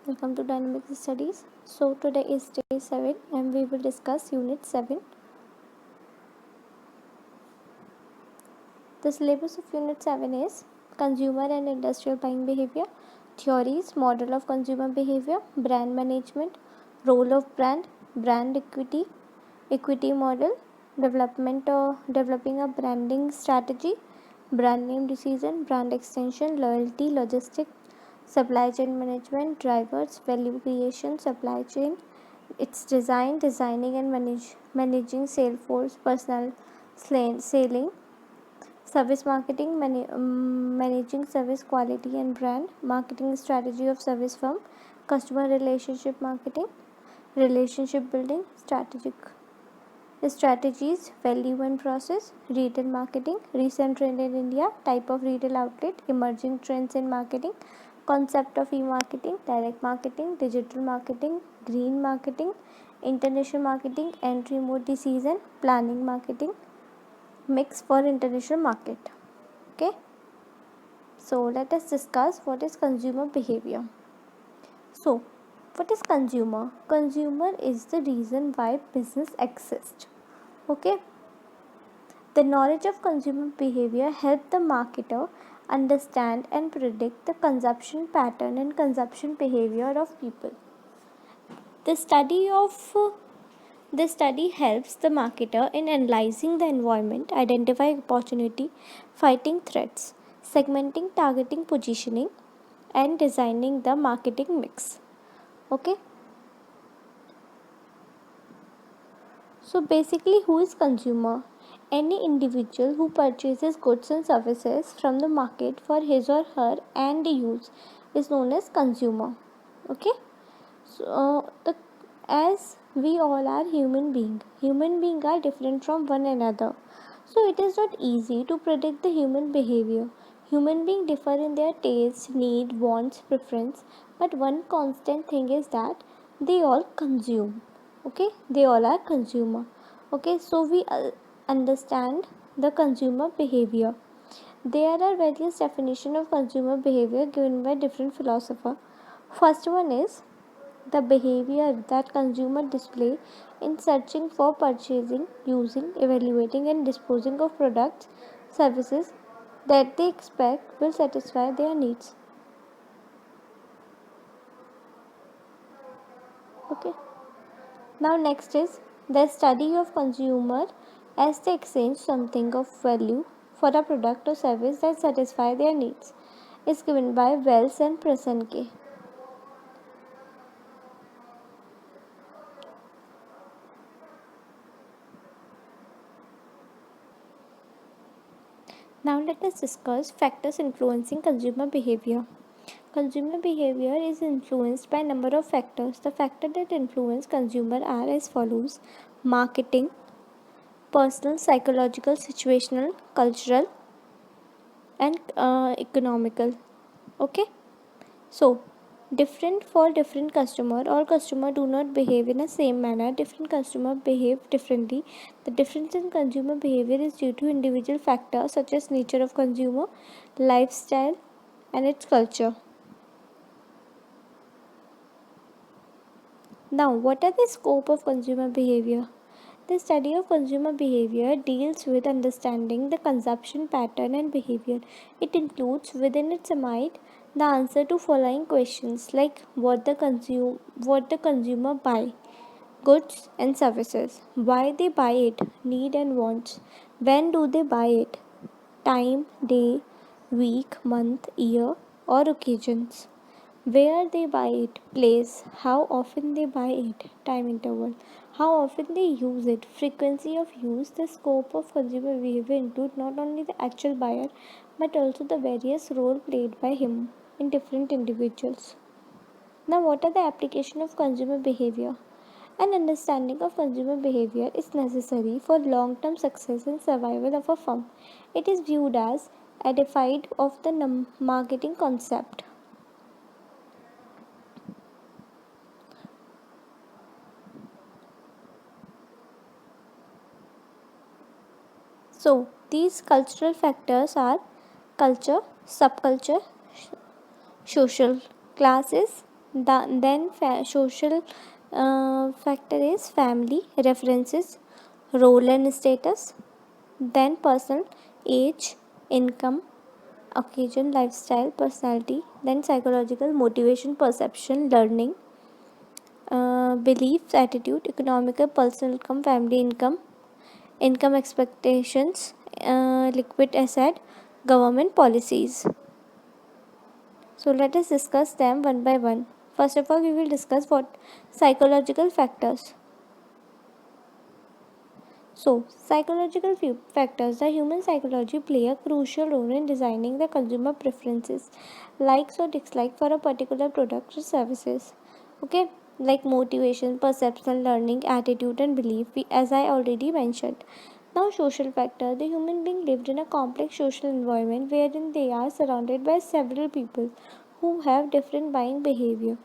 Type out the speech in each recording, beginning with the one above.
Welcome to Dynamic Studies. So today is day 7 and we will discuss unit 7. The syllabus of unit 7 is consumer and industrial buying behavior, theories, model of consumer behavior, brand management, role of brand, brand equity, equity model, developing a branding strategy, brand name decision, brand extension, loyalty, logistics, supply chain management, drivers, value creation, supply chain, its designing and managing sales force, personal selling, service marketing, managing service quality and brand, marketing strategy of service firm, customer relationship marketing, relationship building, strategies, value and process, retail marketing, recent trend in India, type of retail outlet, emerging trends in marketing, concept of e-marketing, direct marketing, digital marketing, green marketing, international marketing, entry mode decision, planning marketing, mix for international market. Okay, so let us discuss what is consumer behavior. So what is consumer? Consumer is the reason why business exists. Okay, the knowledge of consumer behavior helps the marketer understand and predict the consumption pattern and consumption behavior of people. The study helps the marketer in analyzing the environment, identifying opportunity, fighting threats, segmenting, targeting, positioning, and designing the marketing mix. Okay. So basically, who is consumer? Any individual who purchases goods and services from the market for his or her end use is known as consumer. Okay. So as we all are human beings are different from one another. So it is not easy to predict the human behavior. Human beings differ in their taste, need, wants, preference, but one constant thing is that they all consume. Okay, they all are consumer. Okay, so we understand the consumer behavior. There are various definitions of consumer behavior given by different philosophers. First one is the behavior that consumer display in searching for, purchasing, using, evaluating and disposing of products, services that they expect will satisfy their needs. Okay. Now next is the study of consumer as they exchange something of value for a product or service that satisfy their needs is given by Wells and Prasanke. Now let us discuss factors influencing consumer behavior. Consumer behavior is influenced by a number of factors. The factors that influence consumer are as follows: marketing, personal, psychological, situational, cultural, and economical. Okay, so different for different customer. All customer do not behave in the same manner. Different customer behave differently. The difference in consumer behavior is due to individual factors such as nature of consumer, lifestyle, and its culture. Now, what are the scope of consumer behavior? The study of consumer behavior deals with understanding the consumption pattern and behavior. It includes within its ambit the answer to following questions like what the consumer buy, goods and services, why they buy it, need and wants, when do they buy it, time, day, week, month, year or occasions, where they buy it, place, how often they buy it, time interval, how often they use it, frequency of use. The scope of consumer behavior include not only the actual buyer but also the various role played by him in different individuals. Now, what are the application of consumer behavior? An understanding of consumer behavior is necessary for long-term success and survival of a firm. It is viewed as edified of the marketing concept. So, these cultural factors are culture, subculture, social classes, Then social factor is family, references, role and status. Then personal, age, income, occasion, lifestyle, personality. Then psychological, motivation, perception, learning, beliefs, attitude, economical, personal income, family income, income expectations, liquid asset, government policies. So let us discuss them one by one. First of all, we will discuss what psychological factors. So, psychological factors. The human psychology play a crucial role in designing the consumer preferences, likes or dislike for a particular product or services. Okay, like motivation, perception, learning, attitude, and belief. As I already mentioned. Now, social factor. The human being lived in a complex social environment wherein they are surrounded by several people who have different buying behavior.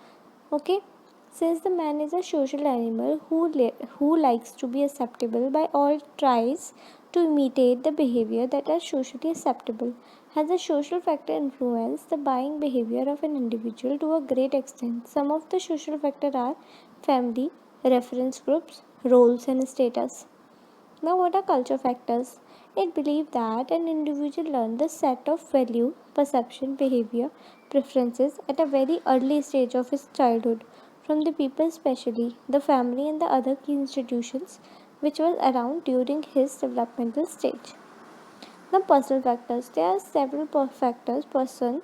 Okay, since the man is a social animal who likes to be acceptable by all, tries to imitate the behavior that are socially acceptable. Has a social factor influenced the buying behavior of an individual to a great extent? Some of the social factors are family, reference groups, roles, and status. Now, what are culture factors? It believed that an individual learned the set of value, perception, behavior, preferences at a very early stage of his childhood from the people, especially the family and the other key institutions which was around during his developmental stage. Now, personal factors. There are several factors person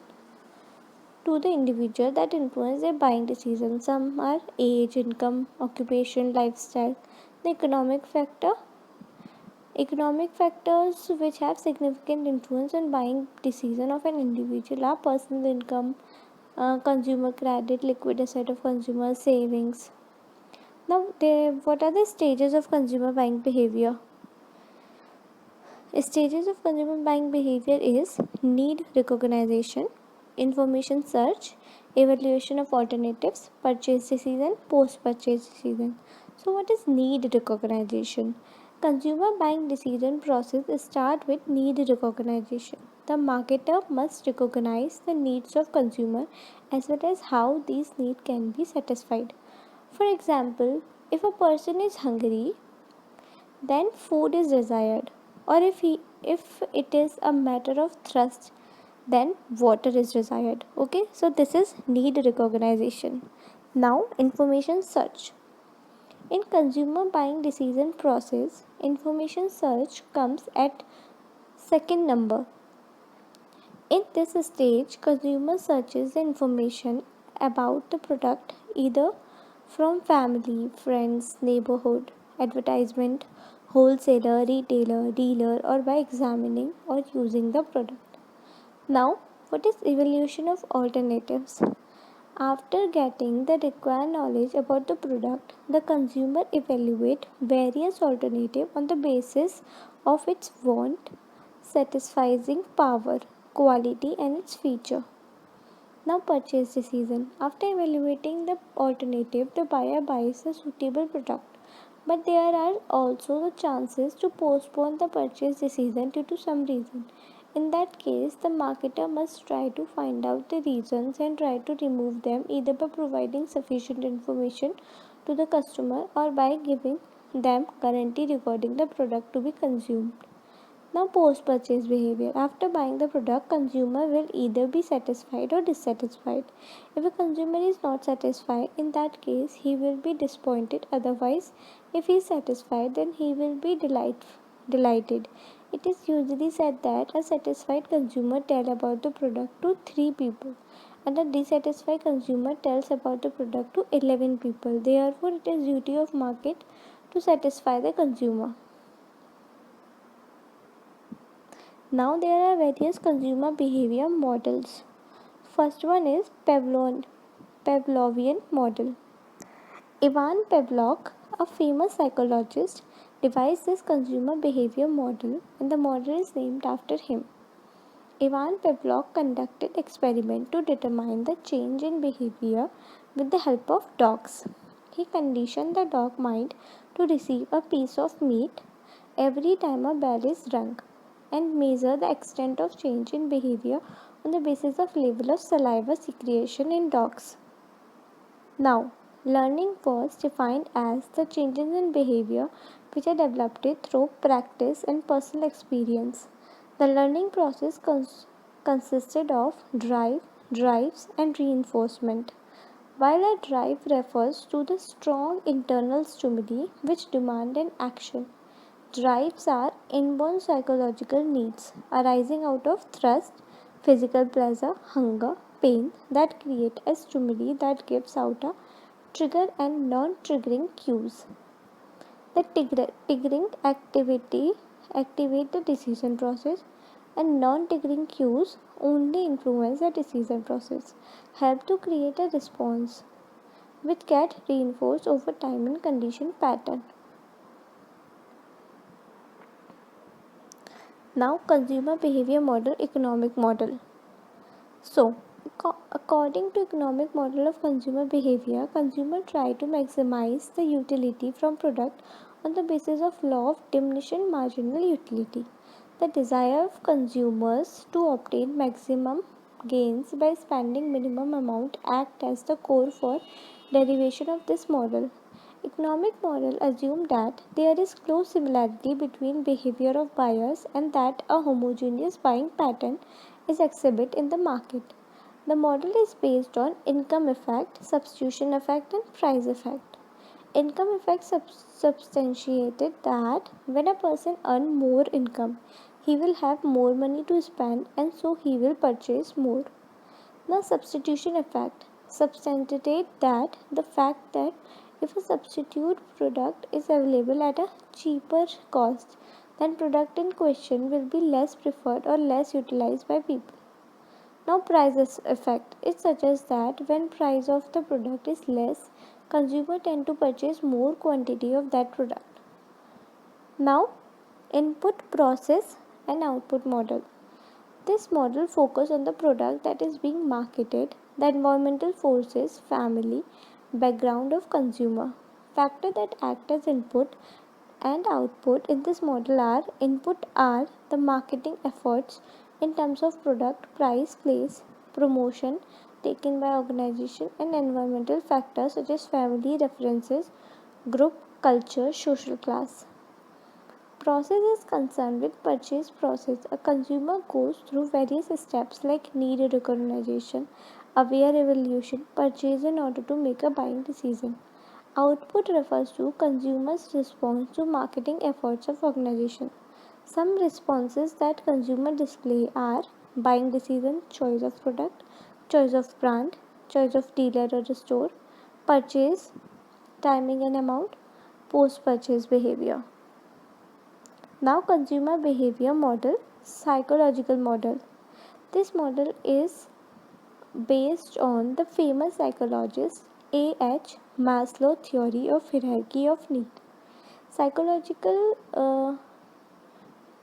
to the individual that influence their buying decisions. Some are age, income, occupation, lifestyle. The economic factors which have significant influence on buying decision of an individual are personal income, consumer credit, liquid asset of consumer savings. Now, what are the stages of consumer buying behavior? Stages of consumer buying behavior is need recognition, information search, evaluation of alternatives, purchase decision, post-purchase decision. So, what is need recognition? Consumer buying decision process start with need recognition. The marketer must recognize the needs of consumer as well as how these needs can be satisfied. For example, if a person is hungry, then food is desired, or if it is a matter of thirst, then water is desired. Okay, so this is need recognition. Now, information search. In consumer buying decision process, information search comes at second number. In this stage, consumer searches the information about the product either from family, friends, neighborhood, advertisement, wholesaler, retailer, dealer, or by examining or using the product. Now, what is evaluation of alternatives? After getting the required knowledge about the product, the consumer evaluate various alternatives on the basis of its want, satisfying power, quality, and its feature. Now, purchase decision. After evaluating the alternative, the buyer buys a suitable product. But there are also the chances to postpone the purchase decision due to some reason. In that case, the marketer must try to find out the reasons and try to remove them either by providing sufficient information to the customer or by giving them guarantee regarding the product to be consumed. Now, post-purchase behavior. After buying the product, consumer will either be satisfied or dissatisfied. If a consumer is not satisfied, in that case, he will be disappointed. Otherwise, if he is satisfied, then he will be delighted. It is usually said that a satisfied consumer tells about the product to 3 people and a dissatisfied consumer tells about the product to 11 people. Therefore, it is duty of market to satisfy the consumer. Now there are various consumer behavior models. First one is Pavlovian model. Ivan Pavlov, a famous psychologist, devised this consumer behavior model and the model is named after him. Ivan Pavlov conducted experiment to determine the change in behavior with the help of dogs. He conditioned the dog mind to receive a piece of meat every time a bell is rung and measure the extent of change in behavior on the basis of level of saliva secretion in dogs. Now, learning was defined as the changes in behavior which are developed through practice and personal experience. The learning process consisted of drives, and reinforcement. While a drive refers to the strong internal stimuli which demand an action, drives are inborn psychological needs arising out of thirst, physical pleasure, hunger, pain that create a stimuli that gives out a trigger and non-triggering cues. The triggering activity activate the decision process, and non-triggering cues only influence the decision process, help to create a response which get reinforced over time in conditioned pattern. Now, consumer behavior model, economic model. So, according to economic model of consumer behavior, consumer try to maximize the utility from product on the basis of law of diminishing marginal utility. The desire of consumers to obtain maximum gains by spending minimum amount act as the core for derivation of this model. Economic model assume that there is close similarity between behavior of buyers and that a homogeneous buying pattern is exhibit in the market. The model is based on income effect, substitution effect, and price effect. Income effect substantiated that when a person earns more income, he will have more money to spend and so he will purchase more. The substitution effect substantiate that the fact that if a substitute product is available at a cheaper cost, then product in question will be less preferred or less utilized by people. Now prices effect. It suggests that when price of the product is less, consumers tend to purchase more quantity of that product. Now input process and output model. This model focuses on the product that is being marketed, the environmental forces, family, background of consumer. Factors that act as input and output in this model are input are the marketing efforts in terms of product, price, place, promotion taken by organization and environmental factors such as family references, group, culture, social class. Process is concerned with purchase process. A consumer goes through various steps like need recognition, aware evaluation, purchase in order to make a buying decision. Output refers to consumers' response to marketing efforts of organization. Some responses that consumer display are buying decision, choice of product, choice of brand, choice of dealer or store, purchase, timing and amount, post-purchase behavior. Now consumer behavior model, psychological model. This model is based on the famous psychologist A.H. Maslow theory of hierarchy of need. Psychological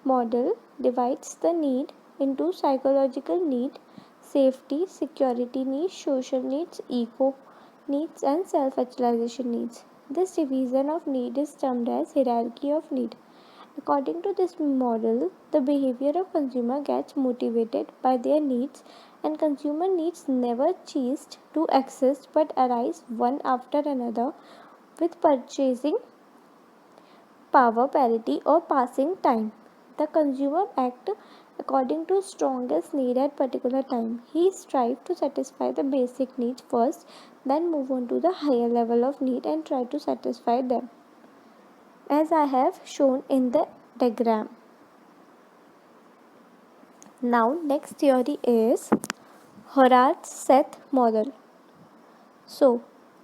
model divides the need into psychological need, safety, security needs, social needs, ego needs, and self-actualization needs. This division of need is termed as hierarchy of need. According to this model, the behavior of consumer gets motivated by their needs, and consumer needs never cease to exist but arise one after another with purchasing power parity or passing time. The consumer act according to strongest need at particular time. He strive to satisfy the basic needs first, then move on to the higher level of need and try to satisfy them, as I have shown in the diagram. Now next theory is Horace-Seth model. So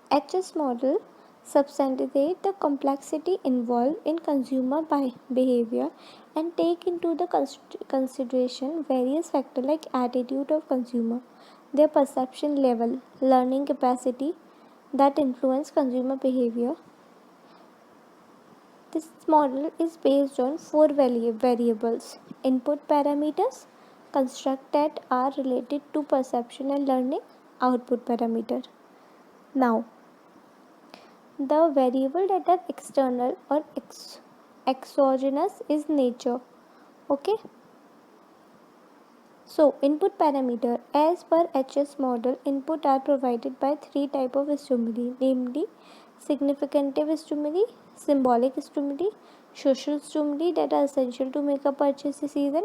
HS model substantiate the complexity involved in consumer behavior and take into the consideration various factors like attitude of consumer, their perception level, learning capacity that influence consumer behavior. This model is based on four variables: input parameters, construct that are related to perception and learning, output parameter. Now, the variable that are external or exogenous is nature. Okay. So, input parameter. As per HS model, input are provided by three type of stimuli, namely significative stimuli, symbolic stimuli, social stimuli that are essential to make a purchase decision.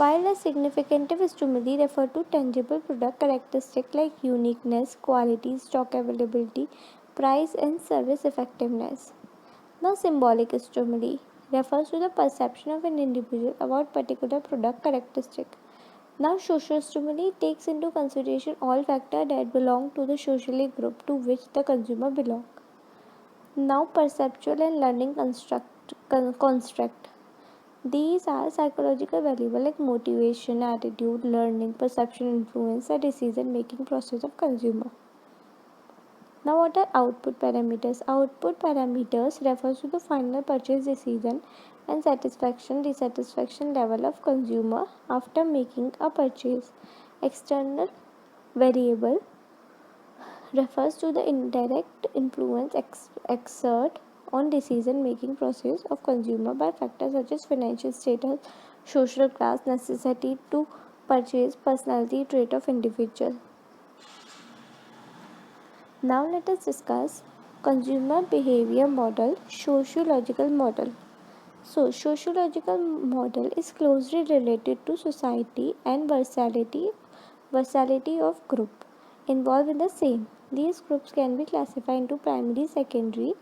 While a significative stimuli refer to tangible product characteristics like uniqueness, quality, stock availability, price, and service effectiveness. Now, symbolic stimuli refers to the perception of an individual about particular product characteristic. Now, social stimuli takes into consideration all factors that belong to the socially group to which the consumer belongs. Now, perceptual and learning construct. These are psychological variables like motivation, attitude, learning, perception influence the decision making process of consumer. Now, what are output parameters? Output parameters refers to the final purchase decision and satisfaction dissatisfaction level of consumer after making a purchase. External variable refers to the indirect influence exert on decision making process of consumer by factors such as financial status, social class, necessity to purchase, personality trait of individual. Now let us discuss consumer behavior model, sociological model. So, sociological model is closely related to society and versatility of group involved in the same. These groups can be classified into primary, secondary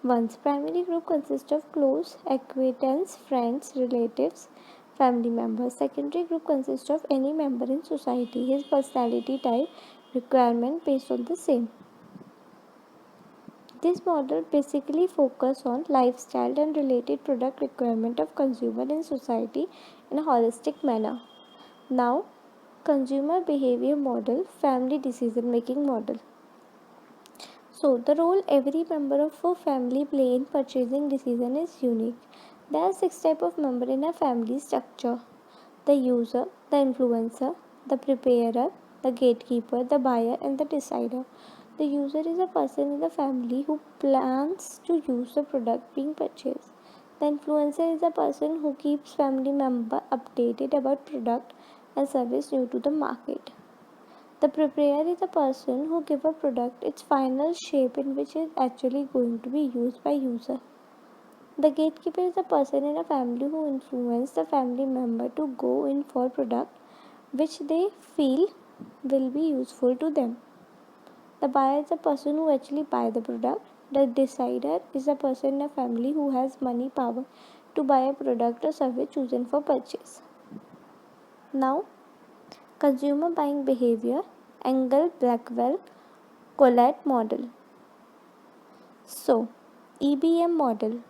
ones. Primary group consists of close acquaintance, friends, relatives, family members. Secondary group consists of any member in society, his personality type, requirement based on the same. This model basically focuses on lifestyle and related product requirement of consumer in society in a holistic manner. Now, consumer behavior model, family decision making model. So, the role every member of a family play in purchasing decision is unique. There are 6 types of members in a family structure: the user, the influencer, the preparer, the gatekeeper, the buyer, and the decider. The user is a person in the family who plans to use the product being purchased. The influencer is a person who keeps family member updated about product and service new to the market. The preparer is a person who gives a product its final shape in which it is actually going to be used by user. The gatekeeper is a person in a family who influences the family member to go in for product which they feel will be useful to them. The buyer is a person who actually buy the product. The decider is a person in a family who has money power to buy a product or service chosen for purchase. Now, consumer buying behavior, Engel Blackwell Collette model. So, EBM model.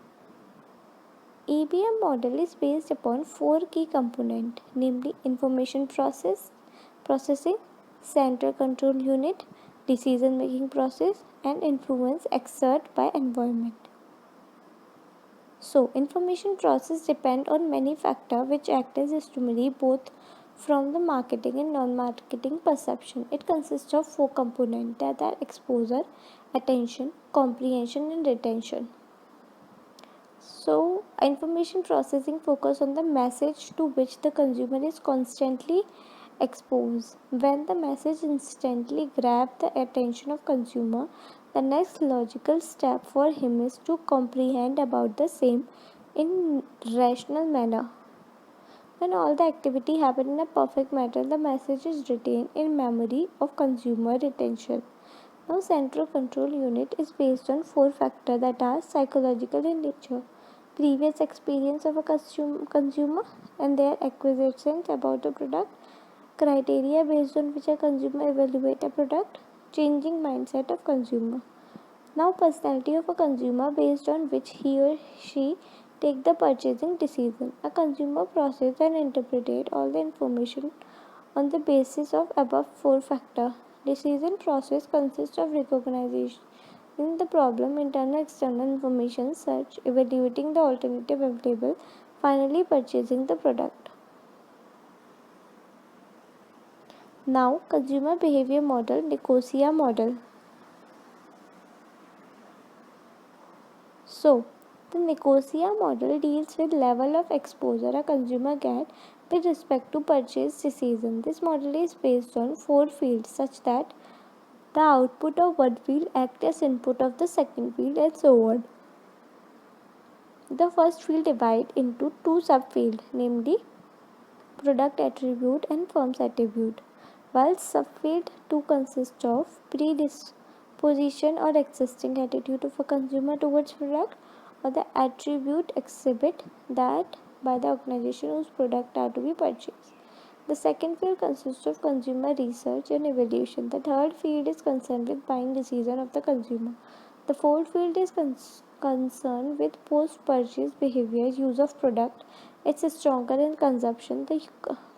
EBM model is based upon 4 key components, namely information processing, central control unit, decision making process, and influence exerted by environment. So, information process depend on many factors which act as stimuli both from the marketing and non-marketing perception. It consists of 4 components that are exposure, attention, comprehension, and retention. So, information processing focus on the message to which the consumer is constantly exposed. When the message instantly grabs the attention of consumer, the next logical step for him is to comprehend about the same in rational manner. When all the activity happen in a perfect manner, the message is retained in memory of consumer retention. Now, central control unit is based on 4 factors that are psychological in nature: previous experience of a consumer and their acquisitions about the product, criteria based on which a consumer evaluate a product, changing mindset of consumer. Now, personality of a consumer based on which he or she take the purchasing decision. A consumer process and interpret all the information on the basis of above 4 factors. Decision process consists of recognizing the problem, internal external information, search, evaluating the alternative available, finally purchasing the product. Now, consumer behavior model, Nicosia model. So, the Nicosia model deals with level of exposure a consumer gets with respect to purchase decision. This model is based on four fields such that the output of one field acts as input of the second field and so on. The first field divides into two subfields, namely product attribute and firm's attribute, while subfield 2 consists of predisposition or existing attitude of a consumer towards product, or the attribute exhibit that by the organization whose product are to be purchased. The second field consists of consumer research and evaluation. The third field is concerned with buying decision of the consumer. The fourth field is concerned with post-purchase behavior, use of product. It's stronger in consumption. The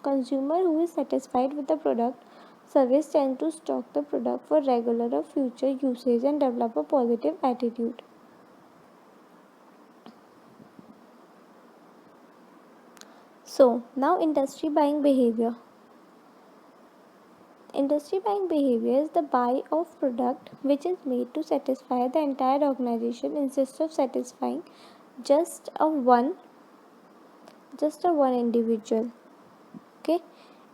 consumer who is satisfied with the product service tend to stock the product for regular or future usage and develop a positive attitude. So now industry buying behavior. Industry buying behavior is the buy of product which is made to satisfy the entire organization instead of satisfying just a one individual. Okay.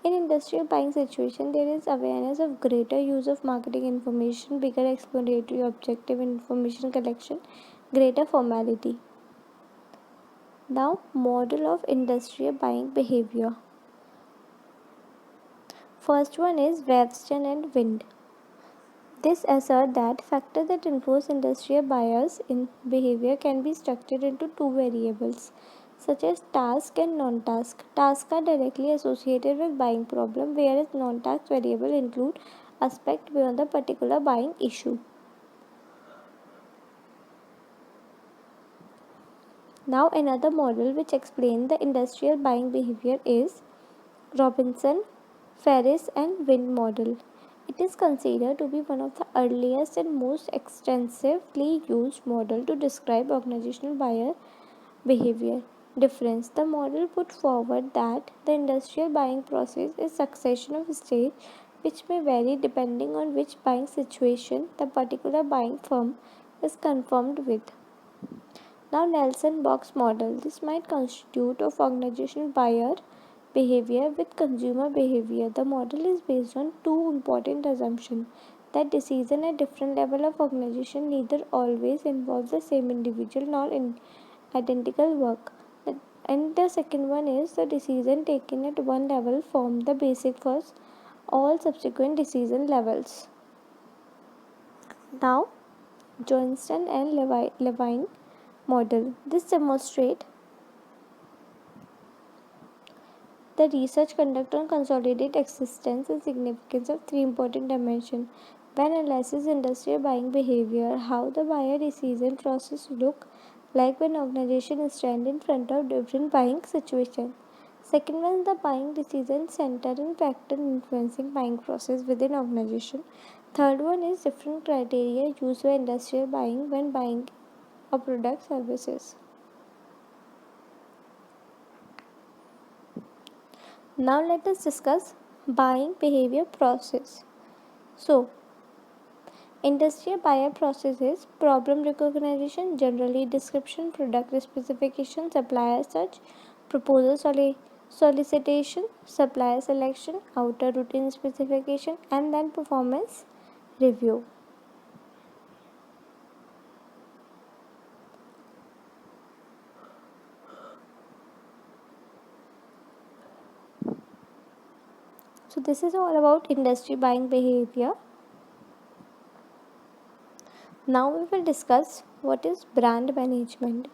In industrial buying situation, there is awareness of greater use of marketing information, bigger exploratory objective information collection, greater formality. Now, model of industrial buying behavior. First one is Webster and Wind. This assert that factors that influence industrial buyers in behavior can be structured into two variables, such as task and non-task. Tasks are directly associated with buying problem, whereas non-task variables include aspects beyond the particular buying issue. Now another model which explains the industrial buying behavior is Robinson, Ferris and Wind model. It is considered to be one of the earliest and most extensively used model to describe organizational buyer behavior. Difference. The model put forward that the industrial buying process is succession of stages which may vary depending on which buying situation the particular buying firm is confirmed with. Now Nelson box model. This might constitute of organizational buyer behavior with consumer behavior. The model is based on two important assumptions: that decision at different level of organization neither always involves the same individual nor identical work. And the second one is the decision taken at one level form the basic for all subsequent decision levels. Now Johnston and Levine model. This demonstrates the research conducted on consolidated existence and significance of three important dimensions. When analyzes industrial buying behavior, how the buyer decision process look like when organization stand in front of different buying situations. Second one is the buying decision center and factor influencing buying process within organization. Third one is different criteria used by industrial buying when buying a product services. Now let us discuss buying behavior process. So, industrial buyer process is problem recognition, generally description, product specification, supplier search, proposal solicitation, supplier selection, outer routine specification, and then performance review. So this is all about industry buying behavior. Now we will discuss what is brand management.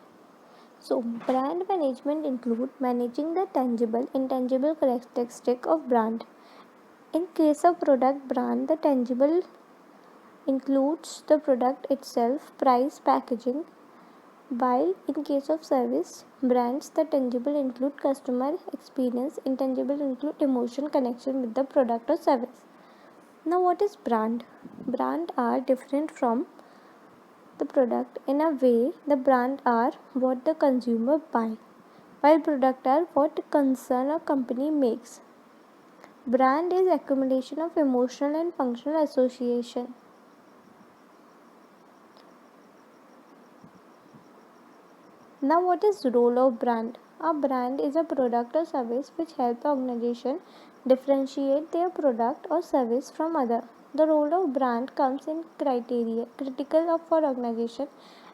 So brand management include managing the tangible, intangible characteristic of brand. In case of product brand, the tangible includes the product itself, price, packaging, while in case of service brands, the tangible include customer experience, intangible include emotion connection with the product or service. Now what is brand? Brand are different from the product in a way. The brand are what the consumer buy, while product are what concern or company makes. Brand is accumulation of emotional and functional association. Now what is role of brand? A brand is a product or service which helps the organization differentiate their product or service from other. The role of brand comes in criteria critical for organization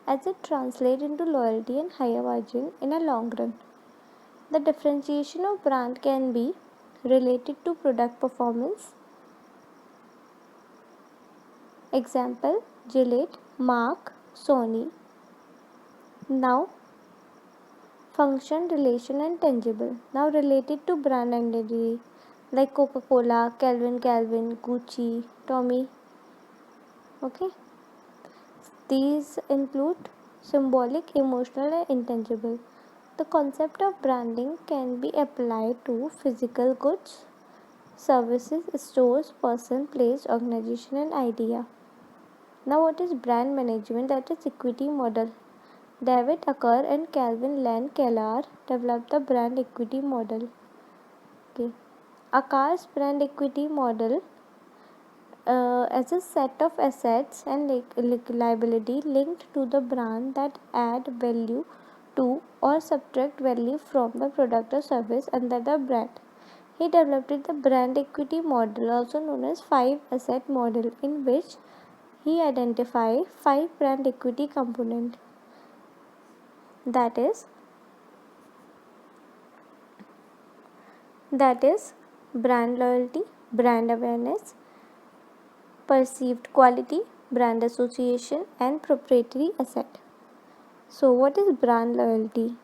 as it translates into loyalty and higher margin in a long run. The differentiation of brand can be related to product performance. Example: Gillette, Mark, Sony. Now, function, relation, and tangible. Now, related to brand identity like Coca-Cola, Calvin, Gucci, Tommy. Okay, these include symbolic, emotional, and intangible. The concept of branding can be applied to physical goods, services, stores, person, place, organization, and idea. Now, what is brand management? That is equity model. David Acker and Calvin Land Kellar developed the brand equity model. Okay. Acker's brand equity model as a set of assets and liability linked to the brand that add value to or subtract value from the product or service under the brand. He developed the brand equity model, also known as 5 asset model, in which he identified 5 brand equity components. That is brand loyalty, brand awareness, perceived quality, brand association, and proprietary asset. So, what is brand loyalty?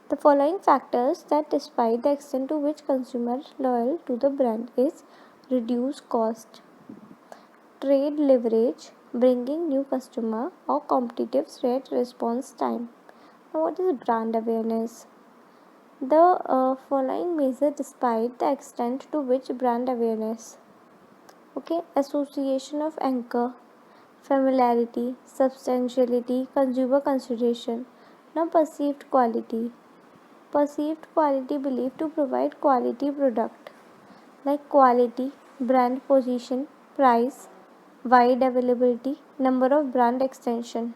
The following factors that despite the extent to which consumer loyal to the brand is reduced cost, trade leverage, bringing new customer, or competitive threat response time. Now, what is brand awareness? The following measure despite the extent to which brand awareness. Okay, association of anchor, familiarity, substantiality, consumer consideration. Now, perceived quality. Perceived quality believed to provide quality product like quality, brand position, price, wide availability, number of brand extension.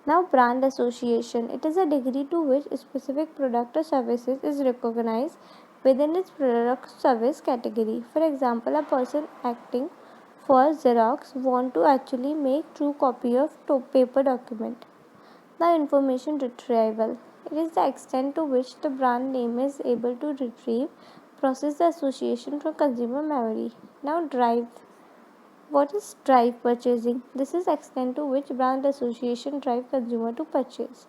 Now, brand association. It is a degree to which a specific product or services is recognized within its product service category. For example, a person acting for Xerox want to actually make true copy of paper document. Now, information retrieval. It is the extent to which the brand name is able to retrieve, process the association from consumer memory. Now, drive. What is drive purchasing? This is extent to which brand association drive consumer to purchase.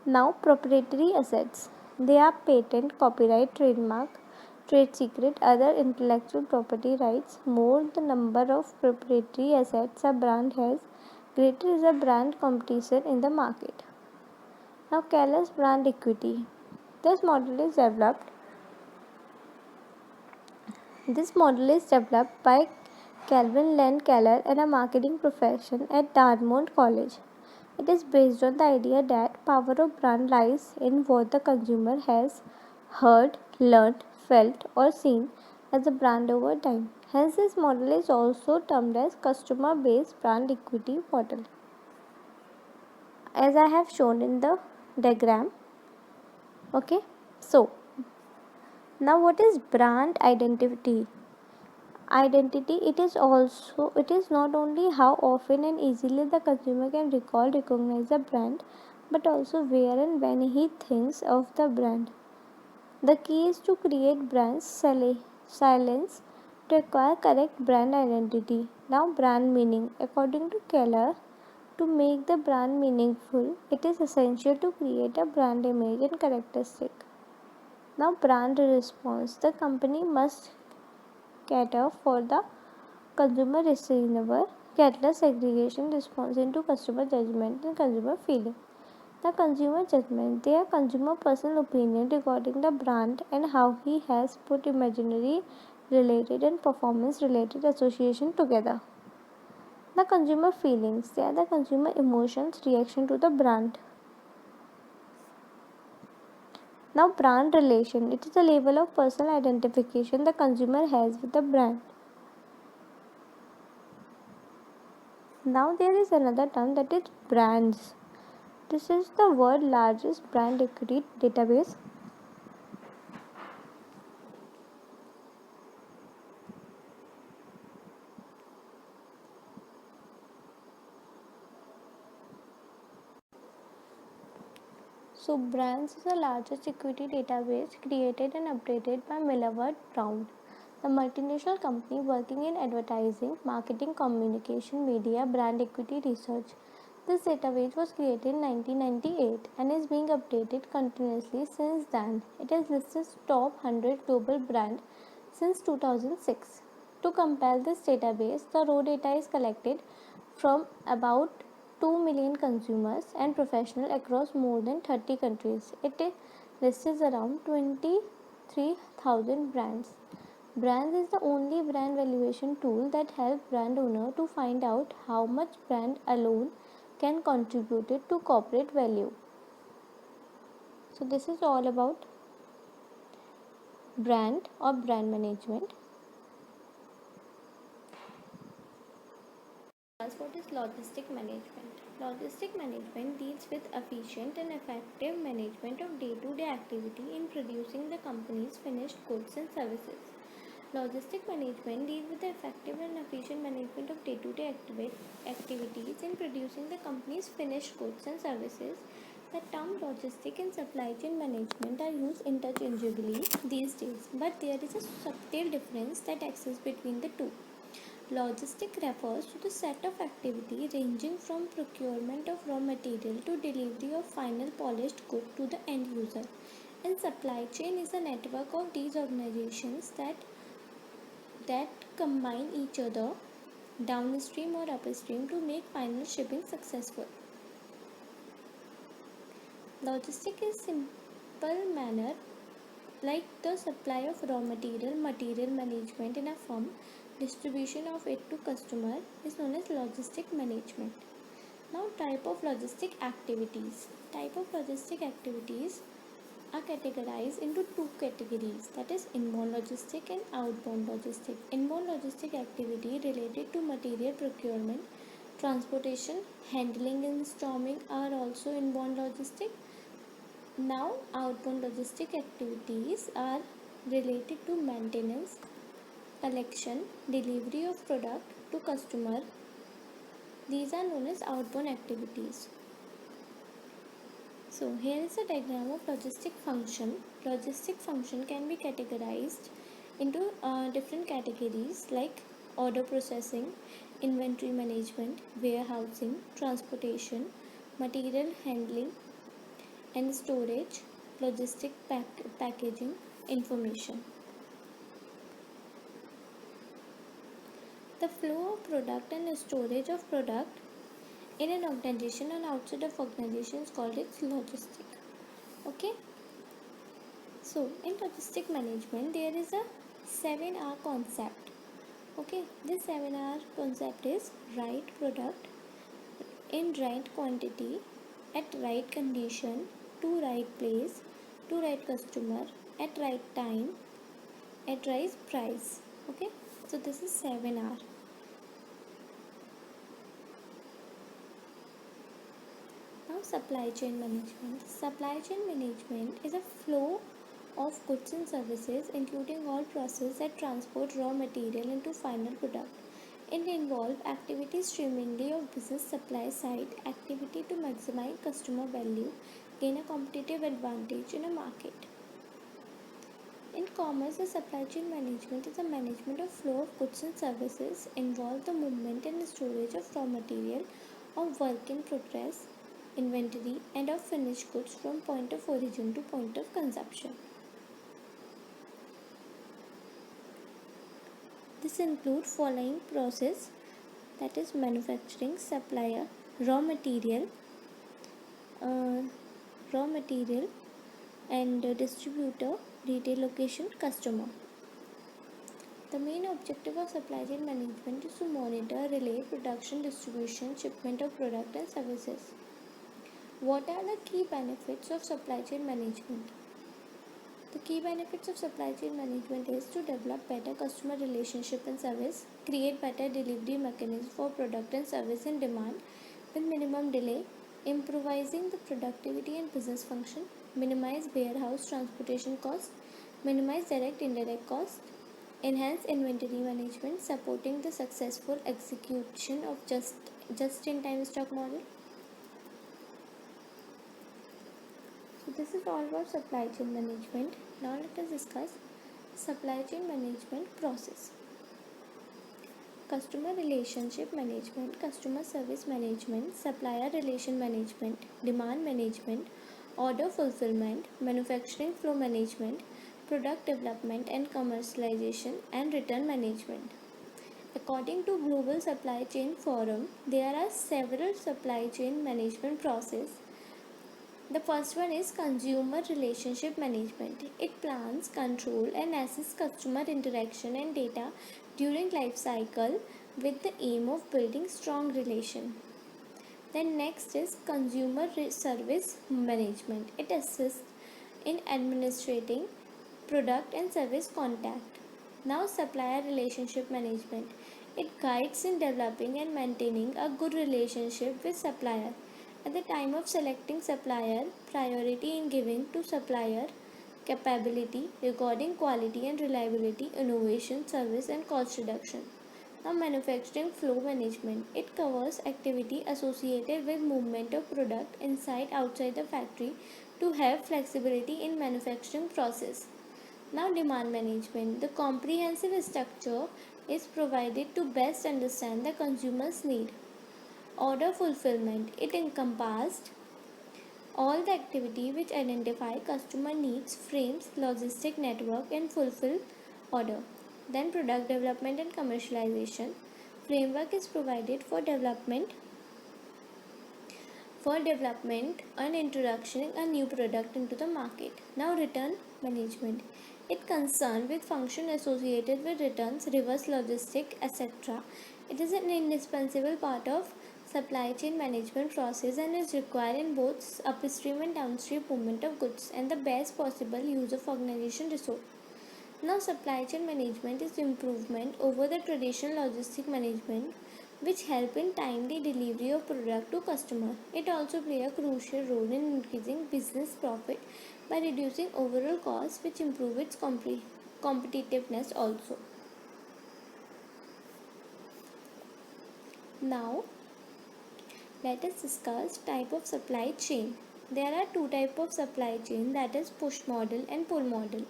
Now, proprietary assets. They are patent, copyright, trademark, trade secret, other intellectual property rights. More the number of proprietary assets a brand has, greater is the brand competition in the market. Now, Keller's brand equity. This model is developed. This model is developed by Calvin Land Keller and a marketing profession at Dartmouth College. It is based on the idea that power of brand lies in what the consumer has heard, learned, felt, or seen as a brand over time. Hence, this model is also termed as customer-based brand equity model. As I have shown in the diagram. Okay, so now what is brand identity? It is not only how often and easily the consumer can recognize a brand, but also where and when he thinks of the brand. The key is to create brand silence to acquire correct brand identity. Now, brand meaning. According to Keller, to make the brand meaningful, it is essential to create a brand image and characteristic. Now, brand response. The company must cater for the consumer receiver, catalyst segregation response into customer judgment and consumer feeling. The consumer judgment. They are consumer personal opinion regarding the brand and how he has put imaginary related and performance related association together. The consumer feelings. They are the consumer emotions reaction to the brand. Now, brand relation. It is the level of personal identification the consumer has with the brand. Now, there is another term that is brands. This is the world's largest brand equity database. So, Brands is the largest equity database created and updated by Millward Brown, the multinational company working in advertising, marketing, communication, media, brand equity research. This database was created in 1998 and is being updated continuously since then. It has listed top 100 global brands since 2006. To compile this database, the raw data is collected from about 2 million consumers and professionals across more than 30 countries. It lists around 23,000 brands. Brands is the only brand valuation tool that helps brand owner to find out how much brand alone can contribute to corporate value. So this is all about brand or brand management. What is logistic management? Logistic management deals with efficient and effective management of day-to-day activity in producing the company's finished goods and services. Logistic management deals with the effective and efficient management of day-to-day activities in producing the company's finished goods and services. The term logistic and supply chain management are used interchangeably these days, but there is a subtle difference that exists between the two. Logistic refers to the set of activity ranging from procurement of raw material to delivery of final polished good to the end user. And supply chain is a network of these organizations that combine each other downstream or upstream to make final shipping successful. Logistic is simple manner like the supply of raw material, material management in a firm, distribution of it to customer is known as logistic management. Now type of logistic activities. Type of logistic activities are categorized into two categories, that is inbound logistic and outbound logistic. Inbound logistic activity related to material procurement, transportation, handling and storming are also inbound logistic. Now, outbound logistic activities are related to maintenance, collection, delivery of product to customer. These are known as outbound activities. So, here is a diagram of logistic function. Logistic function can be categorized into different categories like order processing, inventory management, warehousing, transportation, material handling, and storage, logistic packaging, information. The flow of product and storage of product in an organization and outside of organization is called its logistic. Okay. So in logistic management there is a 7R concept. Okay. This 7R concept is right product in right quantity at right condition to right place to right customer at right time at right price. Okay. So this is 7R. Now supply chain management. Supply chain management is a flow of goods and services including all process that transport raw material into final product. It involves activity streamingly of business supply side activity to maximize customer value, gain a competitive advantage in a market. In commerce, the supply chain management is the management of flow of goods and services, involve the movement and storage of raw material, of work in progress, inventory, and of finished goods from point of origin to point of consumption. This includes following process, that is manufacturing, supplier, raw material, uh, raw material, and distributor, retail location, customer. The main objective of supply chain management is to monitor, relay, production, distribution, shipment of product and services. What are the key benefits of supply chain management? The key benefits of supply chain management is to develop better customer relationship and service, create better delivery mechanisms for product and service in demand with minimum delay, improvising the productivity and business function, minimize warehouse transportation costs, minimize direct indirect costs, enhance inventory management, supporting the successful execution of just-in-time stock model. So this is all about supply chain management. Now let us discuss supply chain management process. Customer relationship management, customer service management, supplier relation management, demand management, order fulfillment, manufacturing flow management, product development and commercialization, and return management. According to Global Supply Chain Forum, there are several supply chain management processes. The first one is consumer relationship management. It plans, control and assists customer interaction and data during life cycle with the aim of building strong relation. Then next is consumer service management. It assists in administrating product and service contact. Now supplier relationship management. It guides in developing and maintaining a good relationship with supplier. At the time of selecting supplier, priority in giving to supplier capability regarding quality and reliability, innovation, service and cost reduction. Now manufacturing flow management. It covers activity associated with movement of product inside outside the factory to have flexibility in manufacturing process. Now demand management. The comprehensive structure is provided to best understand the consumer's need. Order fulfillment. It encompassed all the activity which identify customer needs, frames, logistic network and fulfill order. Then product development and commercialization. Framework is provided for development and introduction a new product into the market. Now return management. It concerned with function associated with returns, reverse logistic, etc. It is an indispensable part of supply chain management process and is required in both upstream and downstream movement of goods and the best possible use of organization resource. Now supply chain management is improvement over the traditional logistic management which help in timely delivery of product to customer. It also play a crucial role in increasing business profit by reducing overall costs which improve its competitiveness also. Now let us discuss type of supply chain. There are two types of supply chain, that is push model and pull model.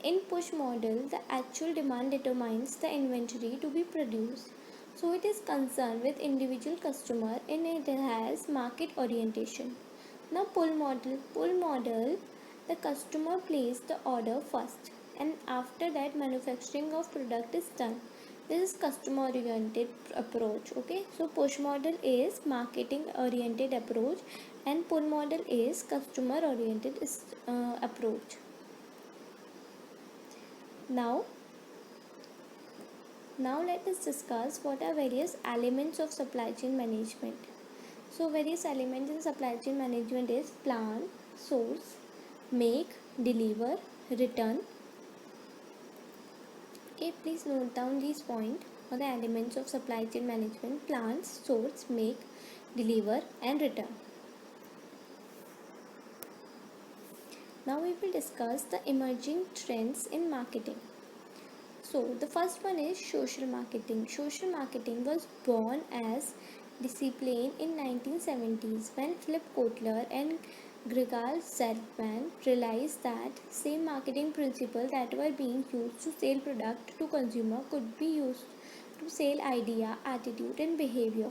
In push model, the actual demand determines the inventory to be produced. So it is concerned with individual customer and it has market orientation. Now pull model, the customer places the order first and after that manufacturing of product is done. This is customer oriented approach. Okay, so push model is marketing oriented approach and pull model is customer oriented approach. Now let us discuss what are various elements of supply chain management. So various elements in supply chain management is plan, source, make, deliver, return. Okay, please note down these points for the elements of supply chain management: plan, source, make, deliver and return. Now we will discuss the emerging trends in marketing. So the first one is social marketing. Social marketing was born as discipline in 1970s when Philip Kotler and Gregor Zalcman realized that same marketing principles that were being used to sell product to consumer could be used to sell idea, attitude and behavior.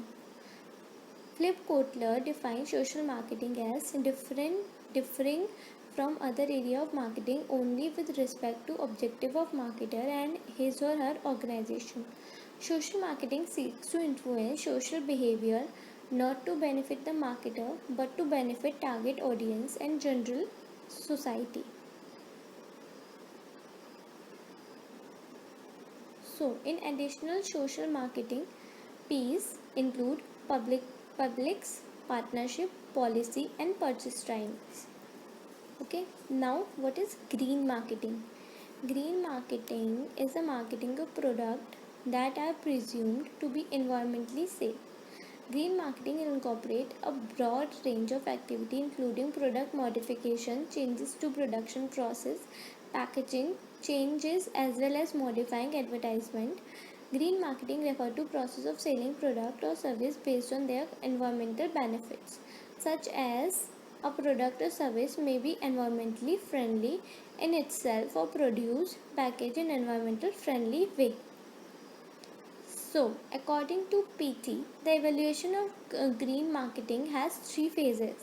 Philip Kotler defined social marketing as differing from other area of marketing only with respect to objective of marketer and his or her organization. Social marketing seeks to influence social behavior not to benefit the marketer but to benefit target audience and general society. So, in additional social marketing P's include publics, partnership, policy and purchase trends. Okay, now what is green marketing? Green marketing is the marketing of product that are presumed to be environmentally safe. Green marketing incorporates a broad range of activity including product modification, changes to production process, packaging, changes as well as modifying advertisement. Green marketing refers to process of selling product or service based on their environmental benefits, such as a product or service may be environmentally friendly in itself or produced, packaged in environmental friendly way. So, according to PT, the evaluation of green marketing has three phases.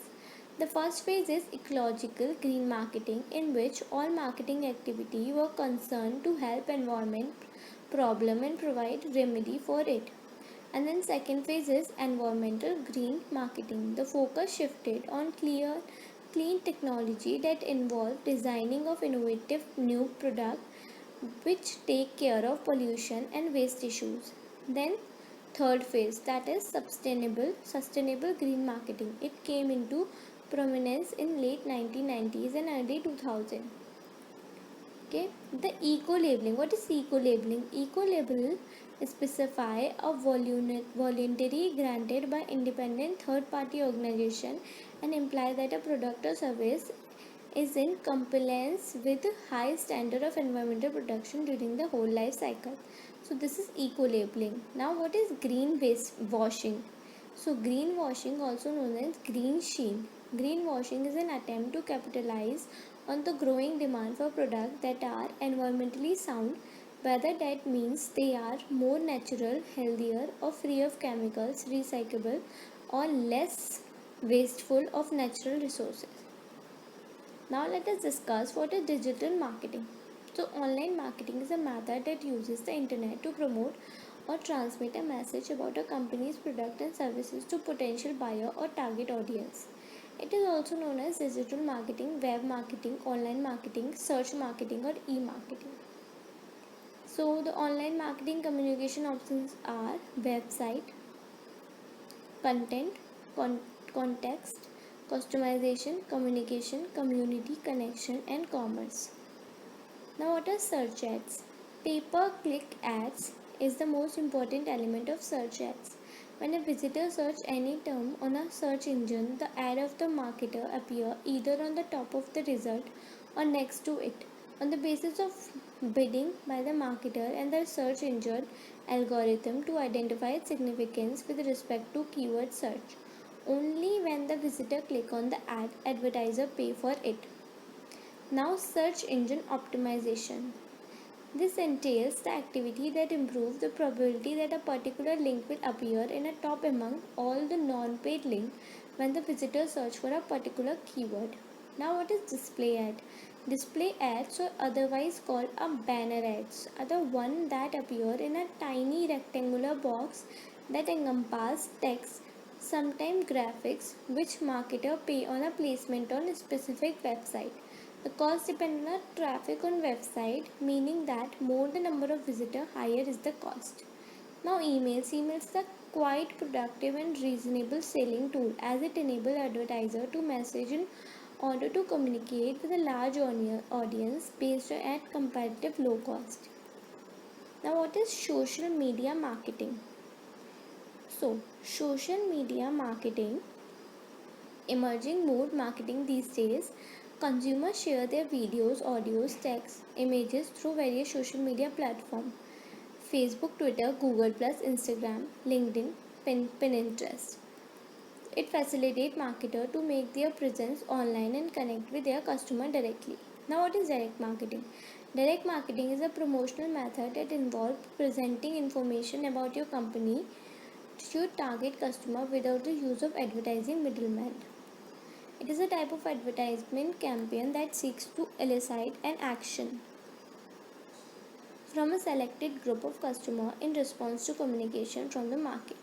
The first phase is ecological green marketing, in which all marketing activity were concerned to help environment problem and provide remedy for it. And then second phase is environmental green marketing. The focus shifted on clean technology that involved designing of innovative new product which take care of pollution and waste issues. Then third phase, that is sustainable green marketing. It came into prominence in late 1990s and early 2000. Okay, the eco labeling. What is eco labeling? Eco label specify a voluntary granted by independent third party organization and imply that a product or service is in compliance with a high standard of environmental protection during the whole life cycle. So this is eco labeling. Now what is green waste washing? So greenwashing, also known as green sheen. Greenwashing is an attempt to capitalize on the growing demand for products that are environmentally sound, whether that means they are more natural, healthier, or free of chemicals, recyclable, or less wasteful of natural resources. Now let us discuss what is digital marketing. So online marketing is a method that uses the internet to promote or transmit a message about a company's product and services to potential buyer or target audience. It is also known as digital marketing, web marketing, online marketing, search marketing or e-marketing. So the online marketing communication options are website, content, context, customization, communication, community connection, and commerce. Now, what are search ads? Pay-per-click ads is the most important element of search ads. When a visitor searches any term on a search engine, the ad of the marketer appear either on the top of the result or next to it. On the basis of bidding by the marketer and the search engine algorithm to identify its significance with respect to keyword search. Only when the visitor click on the ad, advertiser pay for it. Now search engine optimization. This entails the activity that improves the probability that a particular link will appear in a top among all the non-paid links when the visitor search for a particular keyword. Now what is display ad? Display ads, or otherwise called a banner ads, are the one that appear in a tiny rectangular box that encompass text, sometimes graphics, which marketer pay on a placement on a specific website. The cost depends on traffic on website, meaning that more the number of visitors, higher is the cost. Now emails. Emails are quite productive and reasonable selling tool as it enables advertiser to message in order to communicate with a large audience based at comparative low cost. Now what is social media marketing? So social media marketing, emerging mode marketing these days. Consumers share their videos, audios, texts, images through various social media platforms: Facebook, Twitter, Google, Instagram, LinkedIn, Pinterest. It facilitates marketers to make their presence online and connect with their customer directly. Now, what is direct marketing? Direct marketing is a promotional method that involves presenting information about your company to your target customer without the use of advertising middlemen. It is a type of advertisement campaign that seeks to elicit an action from a selected group of customers in response to communication from the market.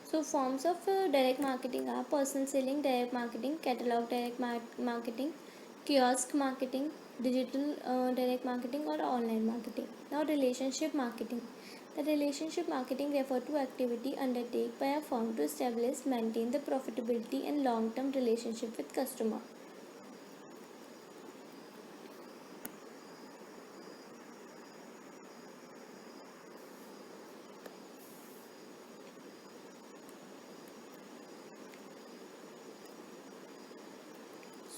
So forms of direct marketing are personal selling direct marketing, catalog direct marketing, kiosk marketing, digital direct marketing or online marketing. Now relationship marketing. The relationship marketing refers to activity undertaken by a firm to establish, maintain the profitability and long-term relationship with customer.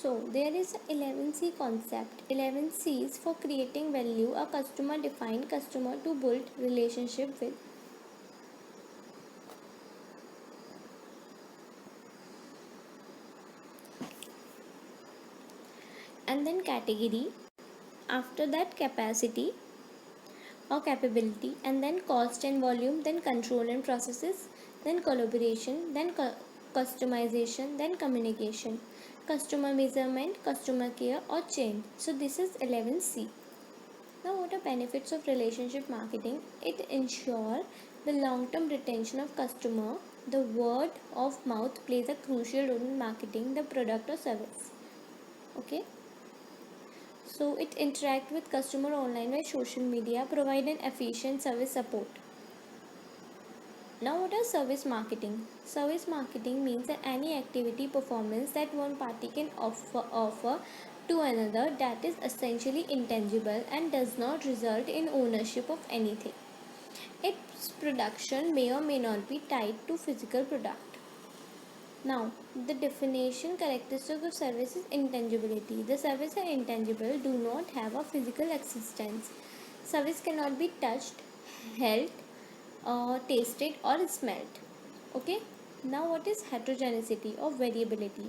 So there is a 11C concept. 11 C's for creating value. A customer defined customer to build relationship with. And then category. After that capacity or capability, and then cost and volume, then control and processes, then collaboration, then customization, then communication, customer measurement, customer care or change. So this is 11C. Now what are benefits of relationship marketing? It ensures the long-term retention of customer. The word of mouth plays a crucial role in marketing the product or service. Okay. So it interact with customer online by social media, provide an efficient service support. Now what is service marketing? Service marketing means that any activity performance that one party can offer to another that is essentially intangible and does not result in ownership of anything. Its production may or may not be tied to physical product. Now, the definition characteristic of service is intangibility. The service are intangible, do not have a physical existence. Service cannot be touched, held, tasted or smelled. Okay. Now, what is heterogeneity or variability?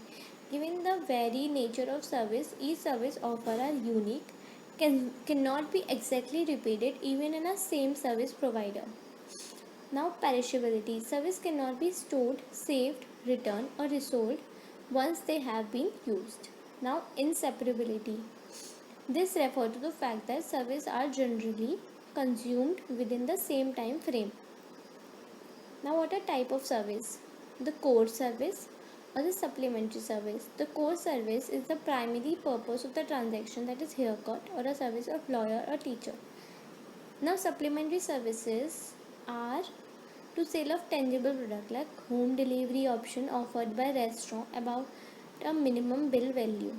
Given the very nature of service, each service offer are unique, cannot be exactly repeated even in a same service provider. Now perishability. Service cannot be stored, saved, returned or resold once they have been used. Now inseparability. This refers to the fact that services are generally consumed within the same time frame. Now what are type of service? The core service or the supplementary service. The core service is the primary purpose of the transaction, that is haircut or a service of lawyer or teacher. Now supplementary services are to sale of tangible product like home delivery option offered by restaurant about a minimum bill value.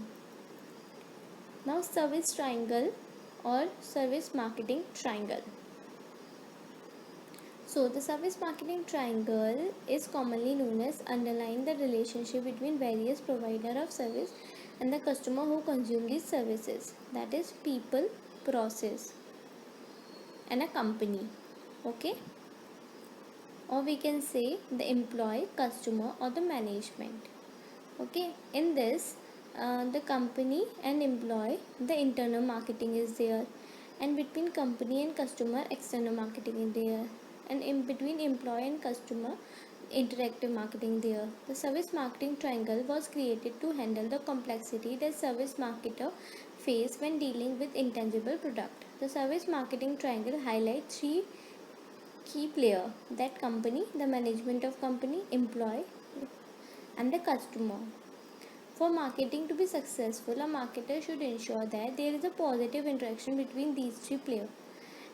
Now service triangle or service marketing triangle. So the service marketing triangle is commonly known as underlying the relationship between various provider of service and the customer who consume these services, that is people, process and a company. Okay, or we can say the employee, customer or the management. Okay, in this the company and employee, the internal marketing is there, and between company and customer external marketing is there, and in between employee and customer interactive marketing there. The service marketing triangle was created to handle the complexity that service marketer face when dealing with intangible product. The service marketing triangle highlights three key player, that company, the management of company, employee and the customer. For marketing to be successful, a marketer should ensure that there is a positive interaction between these three players.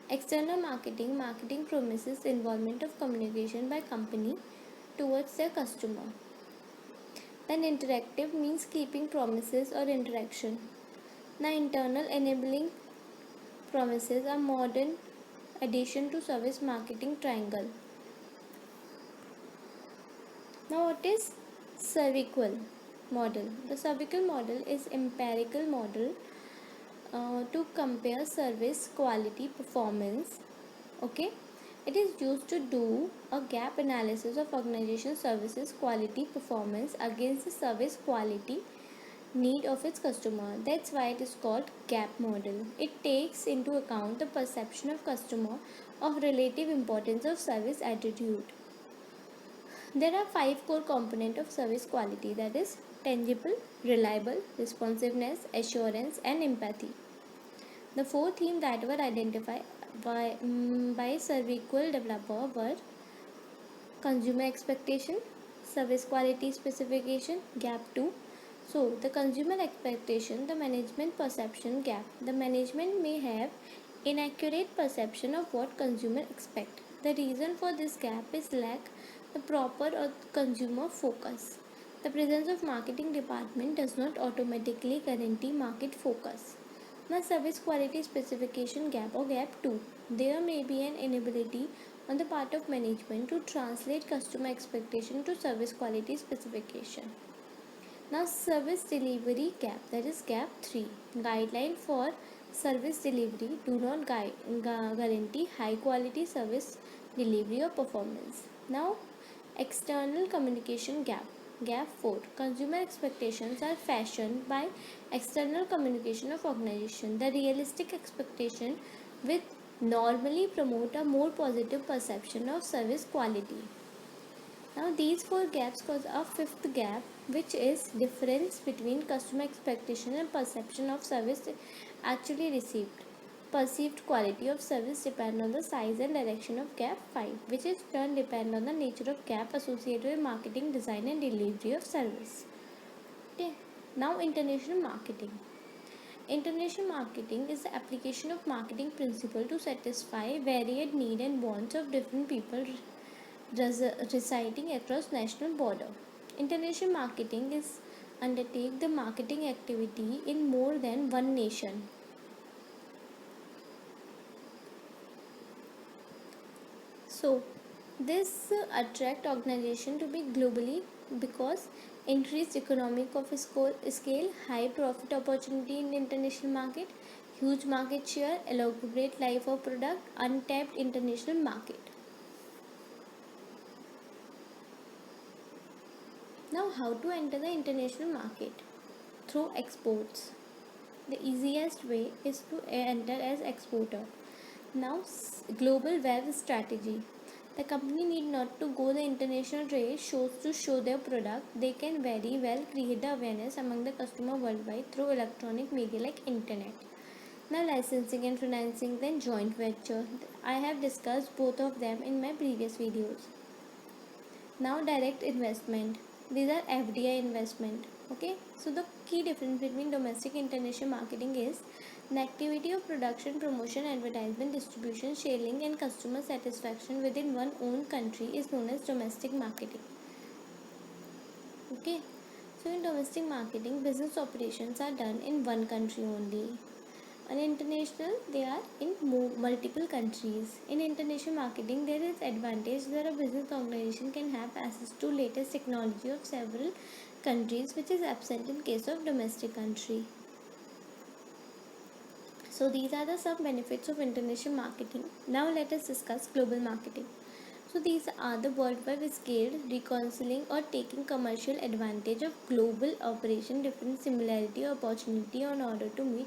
External marketing, marketing promises involvement of communication by company towards their customer. Then interactive means keeping promises or interaction. Now internal enabling promises are modern addition to service marketing triangle. Now what is cervical model? The cervical model is empirical model to compare service quality performance. Okay, it is used to do a gap analysis of organization services quality performance against the service quality need of its customer. That's why it is called gap model. It takes into account the perception of customer of relative importance of service attitude. There are 5 core components of service quality, that is tangible, reliable, responsiveness, assurance and empathy. The 4 themes that were identified by Cervical developer were consumer expectation, service quality specification, gap 2. So the consumer expectation, the management perception gap. The management may have inaccurate perception of what consumer expect. The reason for this gap is lack the proper or consumer focus. The presence of marketing department does not automatically guarantee market focus. Now service quality specification gap or gap 2. There may be an inability on the part of management to translate customer expectation to service quality specification. Now, service delivery gap, that is gap 3. Guideline for service delivery do not guarantee high quality service delivery or performance. Now, external communication gap. Gap 4. Consumer expectations are fashioned by external communication of organization. The realistic expectation with normally promote a more positive perception of service quality. Now these four gaps cause a fifth gap, which is difference between customer expectation and perception of service actually received. Perceived quality of service depend on the size and direction of gap 5, which is turn depend on the nature of gap associated with marketing, design and delivery of service. Okay. Now international marketing. International marketing is the application of marketing principle to satisfy varied need and wants of different people residing across national border. International marketing is undertake the marketing activity in more than one nation. So this attract organization to be globally because increased economic of scale, high profit opportunity in international market, huge market share, elaborate life of product, untapped international market. Now, how to enter the international market? Through exports. The easiest way is to enter as exporter. Now, global web strategy. The company need not to go the international trade shows to show their product. They can very well create the awareness among the customer worldwide through electronic media like internet. Now, licensing and financing, then joint venture. I have discussed both of them in my previous videos. Now, direct investment. These are FDI investment. Okay, so the key difference between domestic and international marketing is the activity of production, promotion, advertisement, distribution, sharing and customer satisfaction within one own country is known as domestic marketing. Okay, so in domestic marketing, business operations are done in one country only. On international, they are in multiple countries. In international marketing, there is advantage that a business organization can have access to latest technology of several countries, which is absent in case of domestic country. So these are the some benefits of international marketing. Now let us discuss global marketing. So these are the worldwide scale reconciling or taking commercial advantage of global operation, different similarity or opportunity in order to meet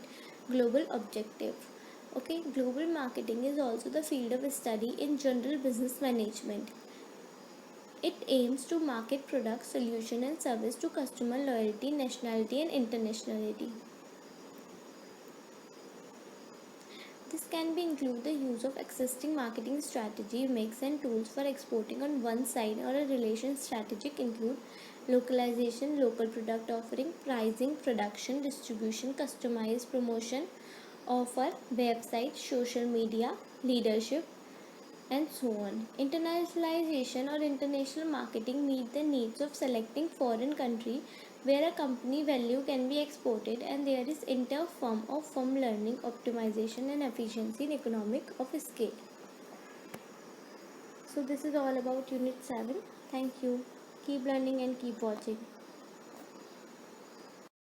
global objective. Okay, global marketing is also the field of study in general business management. It aims to market products, solution and service to customer loyalty, nationality and internationality. This can be include the use of existing marketing strategy, mix and tools for exporting on one side or a relation strategic include localization, local product offering, pricing, production, distribution, customized promotion, offer, website, social media, leadership, and so on. Internationalization or international marketing meet the needs of selecting foreign country where a company value can be exported and there is inter-firm or firm learning, optimization and efficiency in economic of scale. So this is all about unit 7. Thank you. Keep learning and keep watching.